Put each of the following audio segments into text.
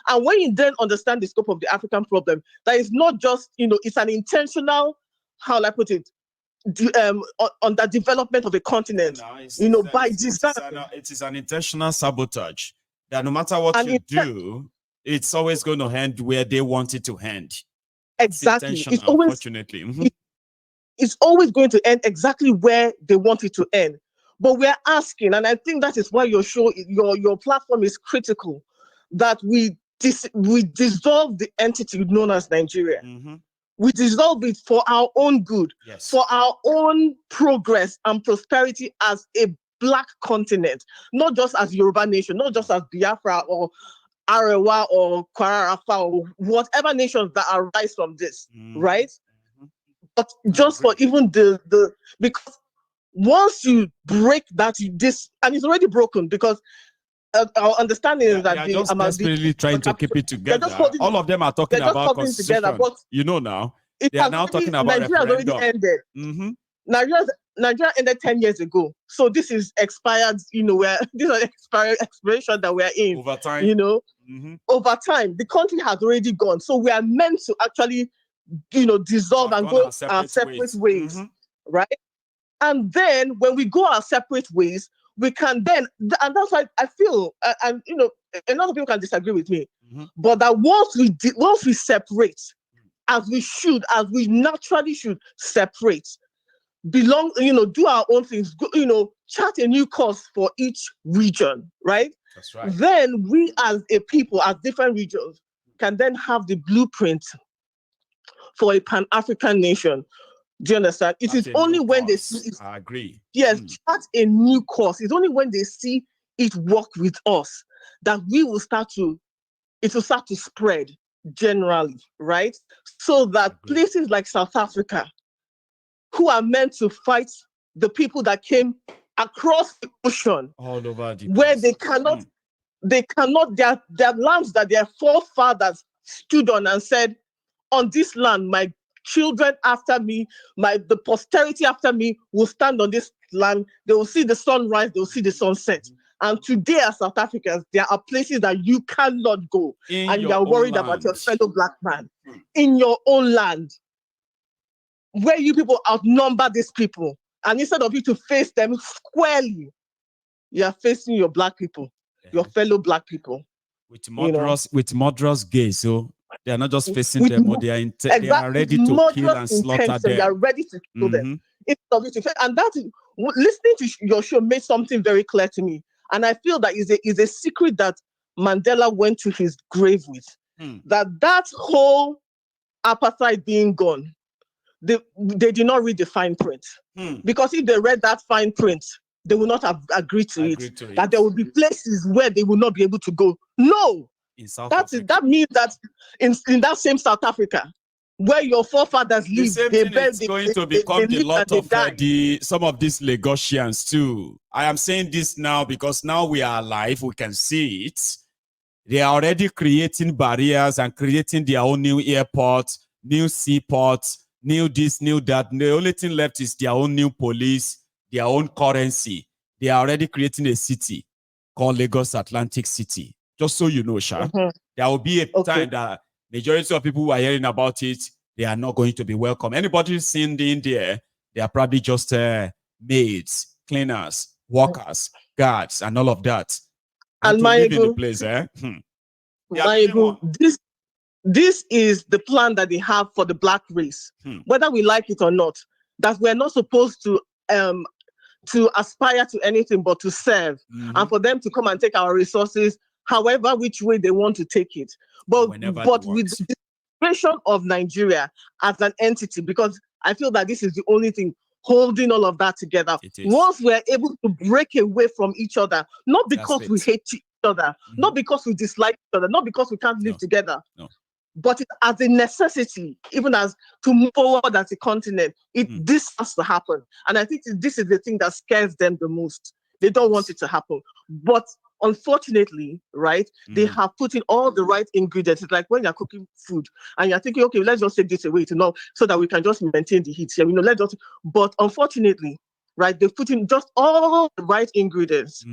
And when you then understand the scope of the African problem, that is not just, it's an intentional, how will I put it, on the development of a continent, by design. It is an intentional sabotage that no matter what you do, it's always going to end where they want it to end. Exactly. It's always, unfortunately. It's always going to end exactly where they want it to end. But we're asking, and I think that is why your show, your platform is critical, that we dissolve the entity known as Nigeria. We dissolve it for our own good, for our own progress and prosperity as a Black continent, not just as Yoruba nation, not just as Biafra or Arewa or Kwara or whatever nations that arise from this, right? But just for even because once you break that, and it's already broken, because our understanding is that they are just desperately trying to keep it together. All of them are talking about constitution. Together, but now they are now talking about Nigeria referendum. Has already ended. Nigeria ended 10 years ago. So this is expired, where this is expiration that we're in. Over time. Over time. The country has already gone. So we are meant to actually, dissolve and go our separate ways. Right? And then when we go our separate ways, we can then, and that's why I feel, and a lot of people can disagree with me, but that once we separate, as we naturally should separate, do our own things, chart a new course for each region, right? That's right. Then we as a people, as different regions, can then have the blueprint for a Pan-African nation. Do you understand? It is only when they see it. I agree. Yes, chart a new course. It's only when they see it work with us that it will start to spread generally, right? So that places like South Africa, who are meant to fight the people that came across the ocean, all over the where they cannot, their lands that their forefathers stood on and said, on this land, my children after me, the posterity after me will stand on this land. They will see the sunrise, they will see the sunset. And today, as South Africans, there are places that you cannot go, and you are worried about your fellow Black man in your own land, where you people outnumber these people. And instead of you to face them squarely, you are facing your Black people, your fellow Black people. With murderous gaze, so they are not just facing them, but they are ready to kill and slaughter them. They are ready to kill them. And that is, listening to your show made something very clear to me. And I feel that is a secret that Mandela went to his grave with. That whole apartheid being gone, they did not read the fine print. Because if they read that fine print, they would not have agreed to it. That there would be places where they would not be able to go. No! That means that in that same South Africa, where your forefathers live, it's going to become the lot of some of these Lagosians too. I am saying this now because now we are alive, we can see it. They are already creating barriers and creating their own new airports, new seaports, new this, new that. The only thing left is their own new police, their own currency. They are already creating a city called Lagos Atlantic City. Just so you know, Sha, there will be a time that majority of people who are hearing about it, they are not going to be welcome. Anybody seen in there, they are probably just maids, cleaners, workers, guards, and all of that. And my live in the place, this is the plan that they have for the Black race, whether we like it or not. That we're not supposed to aspire to anything but to serve, and for them to come and take our resources, however which way they want to take it. But with the creation of Nigeria as an entity, because I feel that this is the only thing holding all of that together. Once we're able to break away from each other, not because we hate each other, not because we dislike each other, not because we can't live together, but it, as a necessity, even as to move forward as a continent, this has to happen. And I think this is the thing that scares them the most. They don't want it to happen. But unfortunately, right, they have put in all the right ingredients. It's like when you're cooking food and you're thinking, okay, let's just take this away so that we can just maintain the heat here. But unfortunately, right, they've put in just all the right ingredients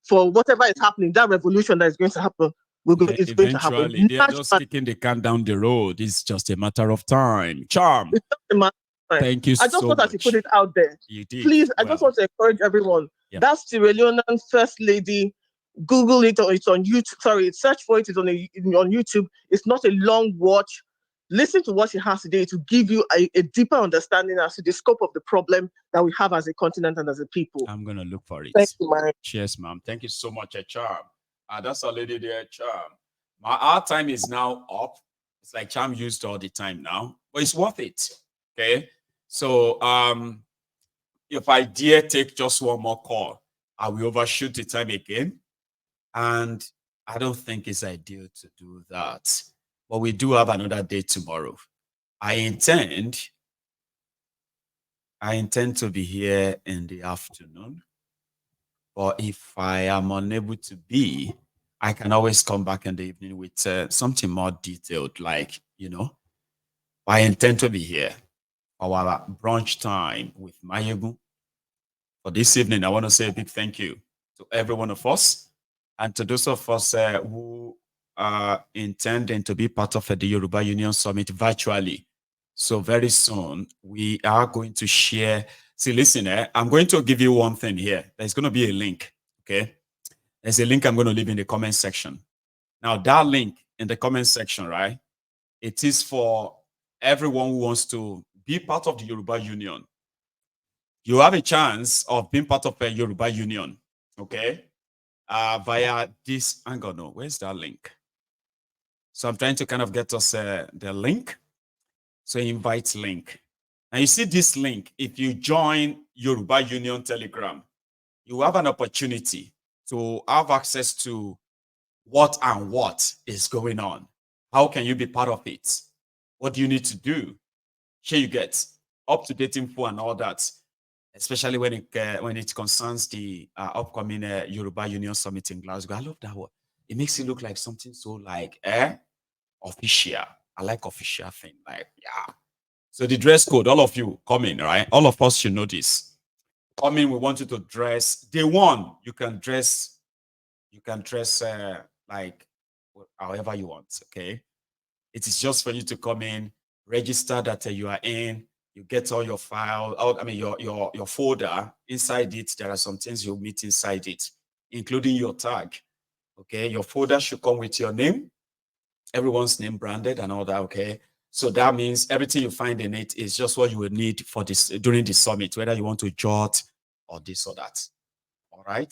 for whatever is happening, that revolution that is going to happen. it's going to happen. Eventually, they are just kicking the can down the road. It's just a matter of time. Charm. It's just a matter of time. Thank you so much. I just want to put it out there. You did. Please, I just want to encourage everyone. Yep. That Sierra Leonean First Lady, Google it, or it's on YouTube. Sorry, search for it. It's on YouTube. It's not a long watch. Listen to what she has today to give you a deeper understanding as to the scope of the problem that we have as a continent and as a people. I'm going to look for it. Thank you, ma'am. Cheers, ma'am. Thank you so much, Charm. That's our lady there, Charm. Our time is now up. It's like Charm used all the time now, but it's worth it. Okay. So if I dare take just one more call, I will overshoot the time again. And I don't think it's ideal to do that. But we do have another day tomorrow. I intend to be here in the afternoon. But if I am unable to be, I can always come back in the evening with something more detailed, like, I intend to be here for our brunch time with Mayegun. For this evening, I want to say a big thank you to every one of us and to those of us who are intending to be part of the Yoruba Union Summit virtually. So very soon, we are going to share. See, listen, I'm going to give you one thing here. There's going to be a link, okay? There's a link I'm going to leave in the comment section. Now, that link in the comment section, right? It is for everyone who wants to be part of the Yoruba Union. You have a chance of being part of a Yoruba Union, okay? Via this, hang on, no, where's that link? So I'm trying to kind of get us the link. So invite link. And you see this link, if you join Yoruba Union Telegram, you have an opportunity to have access to what is going on. How can you be part of it? What do you need to do? Here you get up-to-date info and all that, especially when it concerns the upcoming Yoruba Union Summit in Glasgow. I love that word. It makes it look like something so like official. I like official thing. Like, yeah. So the dress code, all of you come in, right? All of us should know this. Come in, we want you to dress. Day one, you can dress like however you want, okay? It is just for you to come in, register that you are in, you get all your file, your folder. Inside it, there are some things you'll meet inside it, including your tag, okay? Your folder should come with your name, everyone's name branded and all that, okay? So that means everything you find in it is just what you will need for this during the summit, whether you want to jot or this or that, all right?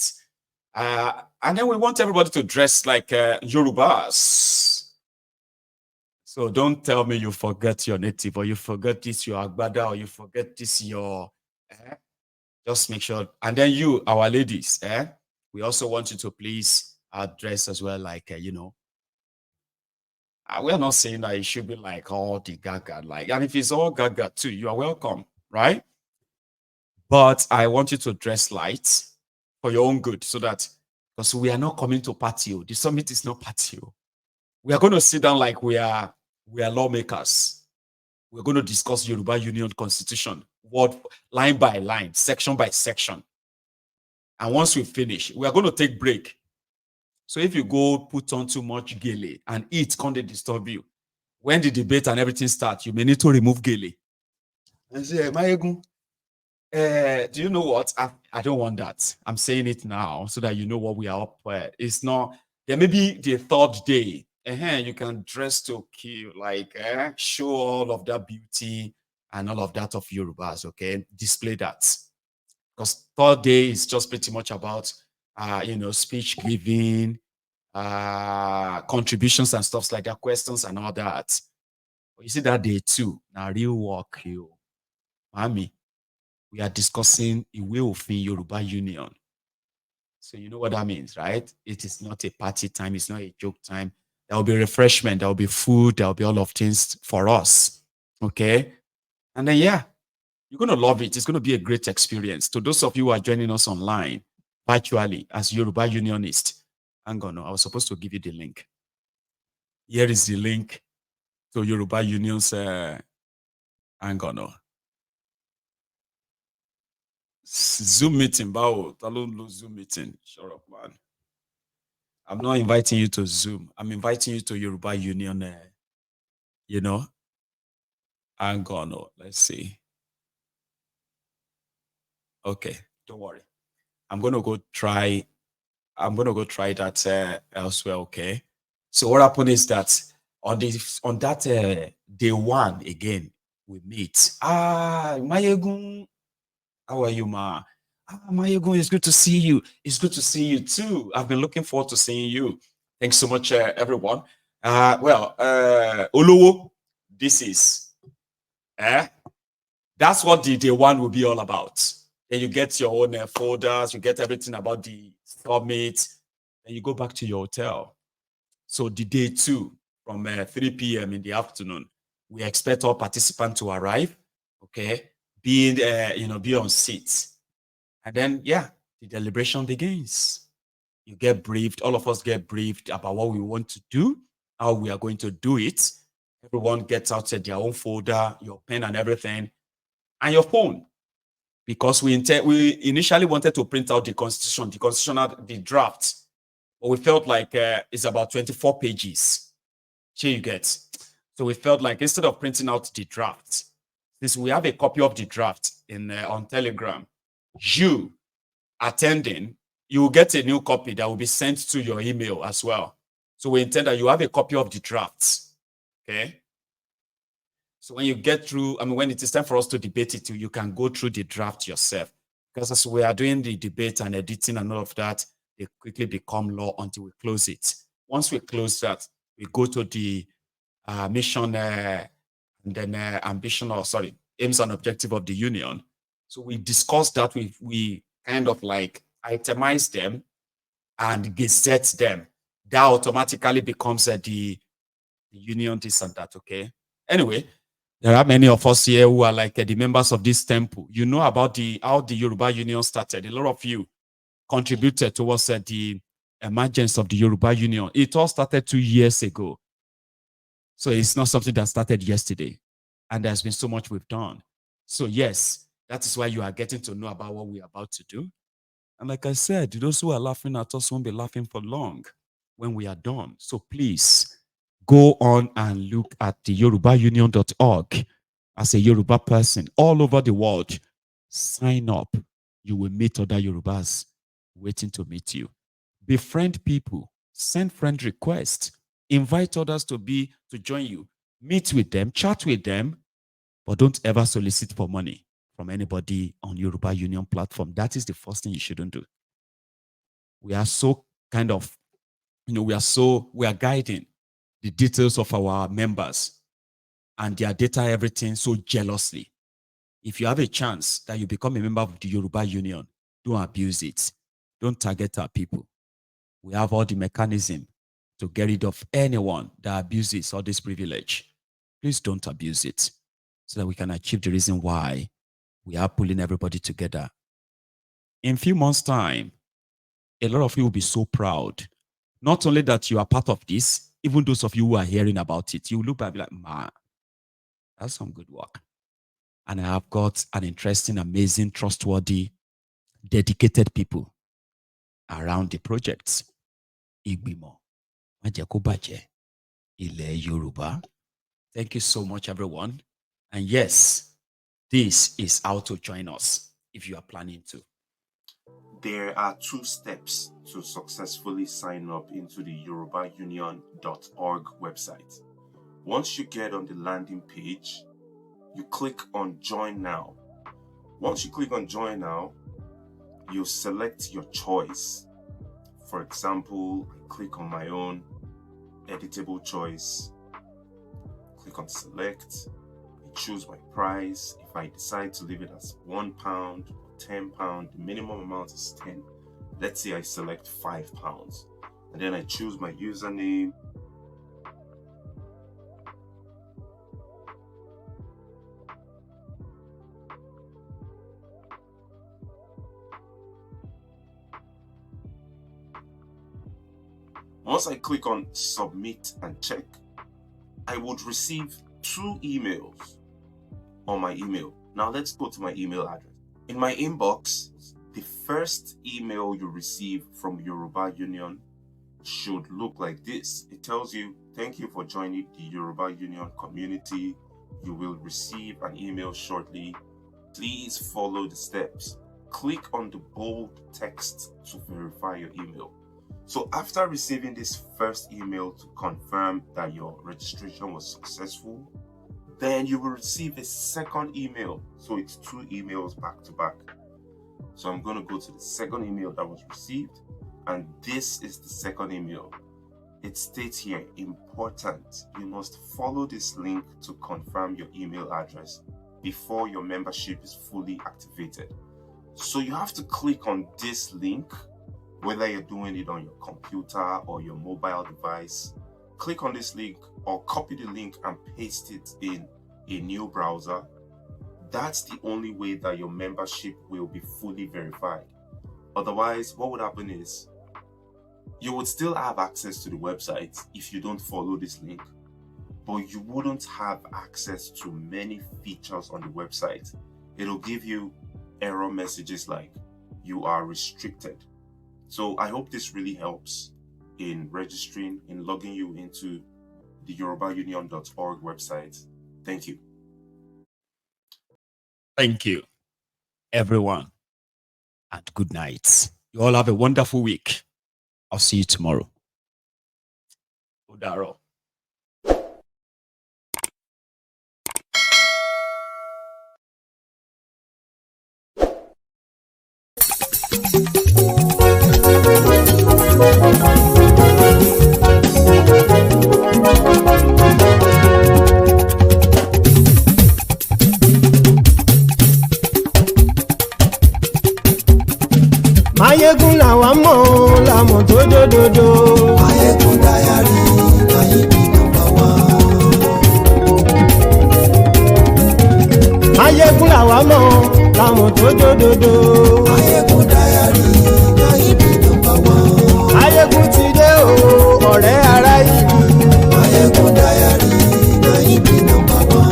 And then we want everybody to dress like Yorubas. So don't tell me you forget your native, or you forget this your agbada, or you forget this your. Just make sure. And then you, our ladies, we also want you to please dress as well, like we're not saying that it should be like all the gaga, like, and if it's all gaga too, you are welcome, right? But I want you to dress light for your own good, so that, because we are not coming to party. The summit is not party. We are going to sit down like we are lawmakers. We're going to discuss Yoruba Union Constitution, word line by line, section by section. And once we finish, we are going to take break. So if you go put on too much gele and eat, can't they disturb you? When the debate and everything starts, you may need to remove gele. And say, Mayegun, do you know what? I don't want that. I'm saying it now so that you know what we are up for. It's not, there may be the third day. You can dress to kill, like show all of that beauty and all of that of Yorubas, okay? Display that. Because third day is just pretty much about speech giving, contributions and stuff like that, questions and all that. But you see that day too, now real work, you. Mami, we are discussing Iwe Ofin Yoruba Union. So you know what that means, right? It is not a party time. It's not a joke time. There will be refreshment. There will be food. There will be all of things for us. Okay? And then, yeah, you're going to love it. It's going to be a great experience. To those of you who are joining us online, virtually, as Yoruba Unionist, hang on, I was supposed to give you the link. Here is the link to Yoruba Union's, hang on, Zoom meeting, Bao. Talon Zoom meeting. Shut up, man. I'm not inviting you to Zoom. I'm inviting you to Yoruba Union. You know, I'm gonna let's see. Okay, don't worry. I'm gonna go try. I'm gonna go try that elsewhere. Okay. So what happened is that on that day one again we meet. Mayegun, how are you, ma? Mayegun, it's good to see you. It's good to see you too. I've been looking forward to seeing you. Thanks so much, everyone. Olowo, this is that's what the day one will be all about. Then you get your own folders, you get everything about the summit, and you go back to your hotel. So the day two, from 3 p.m. in the afternoon, we expect all participants to arrive, okay, be on seats. And then, the deliberation begins. You get briefed, all of us get briefed about what we want to do, how we are going to do it. Everyone gets out their own folder, your pen and everything, and your phone. Because we initially wanted to print out the the draft, but we felt like it's about 24 pages. Here you get. So we felt like instead of printing out the draft, since we have a copy of the draft on Telegram, you attending, you will get a new copy that will be sent to your email as well. So we intend that you have a copy of the drafts. Okay. So when you get through, when it is time for us to debate it, you can go through the draft yourself. Because as we are doing the debate and editing and all of that, they quickly become law until we close it. Once we close that, we go to the mission and then aims and objective of the union. So we discuss that. We kind of like itemize them and gazette them. That automatically becomes the union this and that. Okay. Anyway, there are many of us here who are like the members of this temple. You know about how the Yoruba Union started. A lot of you contributed towards the emergence of the Yoruba Union. It all started 2 years ago. So it's not something that started yesterday. And there's been so much we've done. So yes, that is why you are getting to know about what we're about to do. And like I said, those who are laughing at us won't be laughing for long when we are done. So please go on and look at the yorubaunion.org as a Yoruba person all over the world. Sign up. You will meet other Yorubas waiting to meet you. Befriend people. Send friend requests. Invite others to join you. Meet with them, chat with them, but don't ever solicit for money from anybody on Yoruba Union platform. That is the first thing you shouldn't do. We are so kind of, we are guiding the details of our members and their data, everything so jealously. If you have a chance that you become a member of the Yoruba Union, don't abuse it. Don't target our people. We have all the mechanism to get rid of anyone that abuses all this privilege. Please don't abuse it so that we can achieve the reason why we are pulling everybody together. In a few months' time, a lot of you will be so proud. Not only that you are part of this, even those of you who are hearing about it, you will look back and be like, man, that's some good work. And I have got an interesting, amazing, trustworthy, dedicated people around the projects. Igbimo, Majekobaje, Ile Yoruba. Thank you so much, everyone. And yes, this is how to join us if you are planning to. There are 2 steps to successfully sign up into the yorubaunion.org website. Once you get on the landing page, you click on Join Now. Once you click on Join Now, you select your choice. For example, I click on my own editable choice, click on Select, I choose my price. If I decide to leave it as £1 or £10, the minimum amount is 10. Let's say I select £5, and then I choose my username. Once I click on Submit and Check, I would receive 2 emails on my email. Now let's go to my email address. In my inbox, the first email you receive from Yoruba Union should look like this. It tells you, thank you for joining the Yoruba Union community. You will receive an email shortly. Please follow the steps. Click on the bold text to verify your email. So after receiving this first email to confirm that your registration was successful, then you will receive a second email. So it's 2 emails back to back. So I'm going to go to the second email that was received, and this is the second email. It states here, important, you must follow this link to confirm your email address before your membership is fully activated. So you have to click on this link, whether you're doing it on your computer or your mobile device. Click on this link or copy the link and paste it in a new browser. That's the only way that your membership will be fully verified. Otherwise, what would happen is you would still have access to the website if you don't follow this link, but you wouldn't have access to many features on the website. It'll give you error messages like you are restricted. So I hope this really helps in registering, in logging you into the yorubaunion.org website. Thank you. Thank you, everyone, and good night. You all have a wonderful week. I'll see you tomorrow. Udaro. Mayegun làwa mọ̀ làmọ̀ tó dòdòdò. Mayegun Diary, Nayibi #1. Mayegun làwa mọ̀ làmọ̀ tó dòdòdò. Mayegun Diary, Nayibi #1. Mayegun ti dé o, ọ̀rẹ́ ará ìlú. Mayegun Diary, Nayibi #1.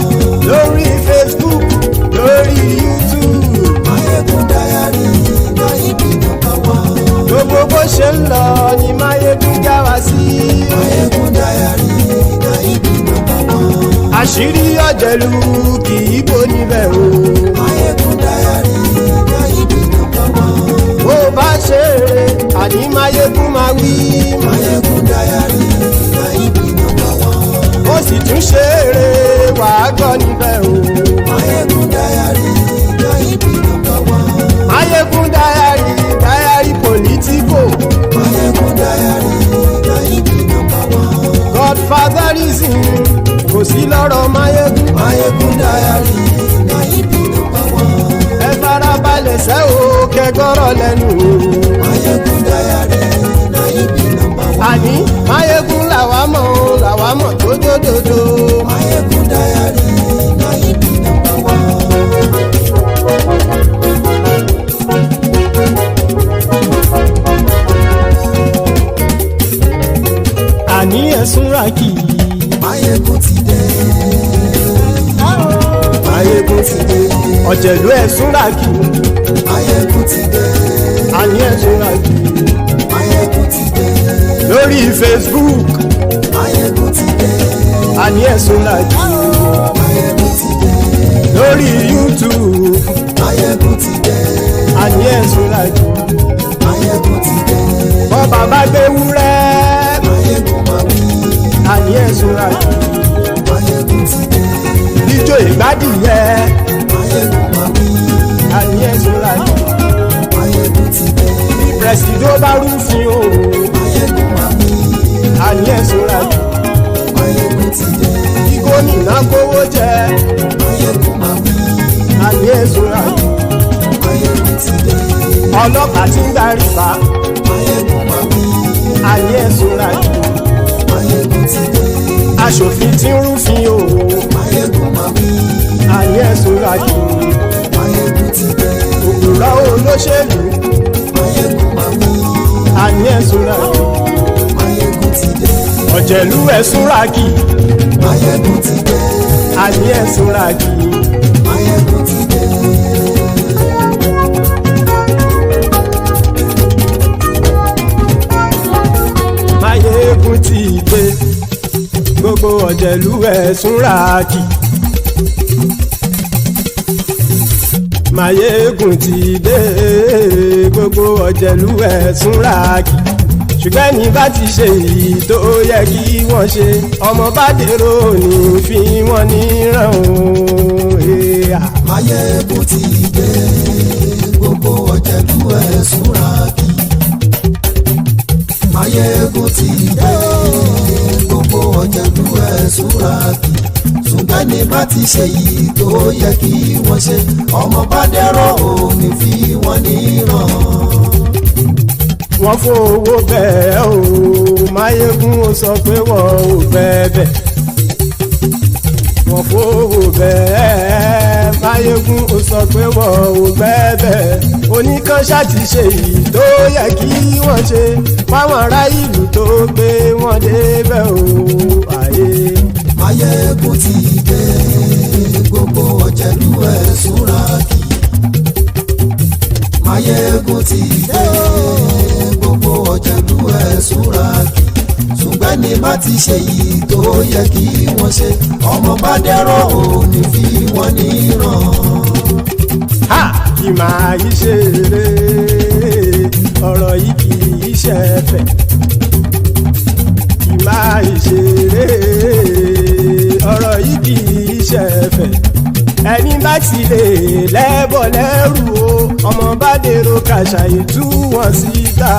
Lórí Facebook, lórí YouTube. Mayegun Diary, Nayibi #1. Gbogbo bó ṣe ń lọ ni Mayegun já wa sí. Mayegun Diary, Nayibi #1. Àṣírí ọ̀jẹ̀lú kì í bò níbẹ̀ o. Mayegun Diary, Nayibi #1. Bó bá ṣe eré, àní Mayegun máa wí. Mayegun Diary, Nayibi #1. Ó sì tún ṣe eré, wàá gbọ́ níbẹ̀ o. Mayegun Diary, Nayibi #1. Mayegun Diary, Diary Politico. Mayegun Diary, Nayibi #1. Godfatherism kò sí lọ́rọ̀ Mayegun. Mayegun Diary, Nayibi #1. Ẹ farabalẹ̀ sẹ́ o kẹgọ́rọ̀ lẹ́nu o. Mayegun Diary, Nayibi #1. Àní Mayegun làwa mọ̀ tó dòdòdò. Mayegun Diary, Nayibi #1. Àní ẹ̀sùn ràkì. Mayegun ti dé. Mayegun ti dé. Ọ̀jẹ̀lú ẹ̀sùn ràkì. Mayegun ti dé. Àní ẹ̀sùn ràkì. Mayegun ti dé. Lórí Facebook. Mayegun ti dé. Àní ẹ̀sùn ràkì. Mayegun ti dé. Lórí YouTube. Mayegun ti dé. Àní ẹ̀sùn ràkì. Mayegun ti dé. Bọ́ bàbá gbé wúrẹ́. Mayegun máa wí. Àní ẹ̀sùn ràkì. Mayegun ti dé. Ijó ìgbádìyẹ. Mayegun máa wí. Àní ẹ̀sùn ràkì. Mayegun ti dé. Prẹ̀sìdó bá rúfin o. Mayegun máa wí. Àní ẹ̀sùn ràkì. Mayegun ti dé. Kí gómìnà kówó jẹ. Mayegun máa wí. Àní ẹ̀sùn ràkì. Mayegun ti dé. Ọlọ́pàá tí ń gba rìbá. Mayegun máa wí. Àní ẹ̀sùn ràkì. Mayegun ti dé. Aṣòfin tí ń rúfin o. Mayegun máa wí. Àní ẹ̀sùn ràkì. Mayegun ti dé. Òpùrọ́ olóṣèlú. Mayegun máa wí. Àní ẹ̀sùn ràkì. Mayegun ti dé. Ọ̀jẹ̀lú ẹ̀sùn ràkì. Mayegun ti dé. Àní ẹ̀sùn ràkì. Mayegun ti dé. gbogbo ọ̀jẹ̀lú ẹ̀ súnra kì. Máyégún ti dé gbogbo ọ̀jẹ̀lú ẹ̀ súnra kì. Ṣùgbọ́n ní bá ti ṣe èyí tó yẹ kí wọ́n ṣe ọmọ bá dèrò ní fi wọ́n níran o. Máyégún ti dé gbogbo ọ̀jẹ̀lú ẹ̀ súnra kì. Máyégún ti dé gbogbo ọ̀jẹ̀lú ẹ̀ súnra kì. Ṣùgbọ́n ní bá ti ṣe èyí tó yẹ kí wọ́n ṣe ọmọ bá dèrò ní fi wọ́n níran. Wọ́n fowó bẹ́ẹ̀ o Máyégún ó sọ pé wọ́n ò bẹ́ẹ̀. Wọ́n fowó bẹ́ẹ̀ Máyégún ó sọ pé wọ́n ò bẹ́ẹ̀. Oníkan ṣáàtì ṣe èyí tó yẹ kí wọ́n ṣe fáwọn ará ìlú tó gbé wọn débẹ̀ o. Máyégún ti dé gbogbo ọ̀jẹ̀lú ẹ̀ súnra kì. Máyégún ti dé gbogbo ọ̀jẹ̀lú ẹ̀ súnra kì. Ṣùgbọ́n ní bá ti ṣe yìí tó yẹ kí wọ́n ṣe ọmọ bá dẹ́rọ̀ ò ní fi wọ́n níran. Kì máa yí ṣeré ọ̀rọ̀ yìí kì í ṣẹ̀fẹ̀. Kì máa yí ṣeré ọ̀rọ̀ yìí kì í ṣẹ̀fẹ̀. Ẹni bá ti lè lẹ́bọ̀ lẹ́rù o ọmọ bá dèrò kàṣàyè tú wọn síta.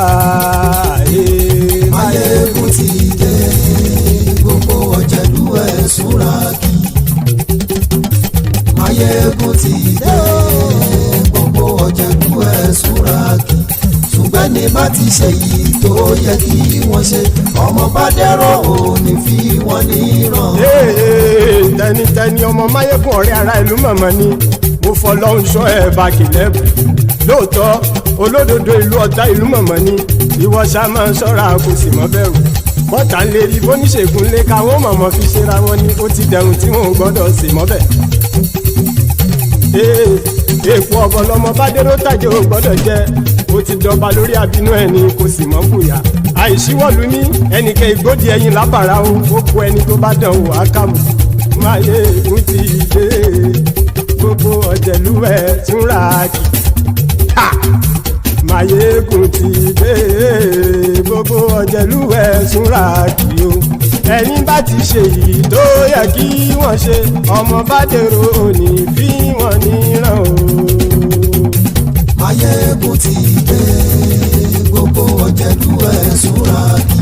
Máyégún ti dé gbogbo ọ̀jẹ̀lú ẹ̀ súnra kì. Máyégún ti dé gbogbo ọ̀jẹ̀lú ẹ̀ súnra kì. Ṣùgbọ́n ní bá ti ṣe yìí tó yẹ kí wọ́n ṣe ọmọ bá dẹ́rọ̀ ò ní fi wọ́n níran. Tẹnitẹni ọmọ Máyégún ọ̀rẹ́ ara ìlú mọ̀mọ́ ni mo fọlọ́hún ṣọ́ ẹ̀ bá kìlẹ́bù. Lóòótọ́ olódodo ìlú ọ̀tá ìlú mọ̀mọ́ ni ìwọ ṣá máa ń ṣọ́ra kò sì mọ́ bẹ̀rù. Bọ́tà ń lè rí bóníṣègùn lé káwọn mọ̀mọ́ fi ṣera wọn ni ó ti dẹrùn tí wọn ò gbọ́dọ̀ sì mọ́ bẹ̀. Èèpo ọ̀bọ lọmọ bá dérò tàjẹ́ ò gbọ́dọ̀ jẹ́ ó ti dọba lórí àbínú ẹni kò sì mọ́ bùyà. Àìsíwọ̀lú ní ẹnìkẹ́ ìgbódì ẹyin lábàrá o ó kó ẹni tó bá dán o àkàmù. Máyégún ti dé gbogbo ọ̀jẹ̀lú ẹ̀ súnra kì. Máyégún ti dé gbogbo ọ̀jẹ̀lú ẹ̀ súnra kì o. Ẹni bá ti ṣe yìí tó yẹ kí wọ́n ṣe ọmọ bá dèrò òní fi wọ́n níran o. Máyégún ti dé gbogbo ọ̀jẹ̀lú ẹ̀ súnra kì.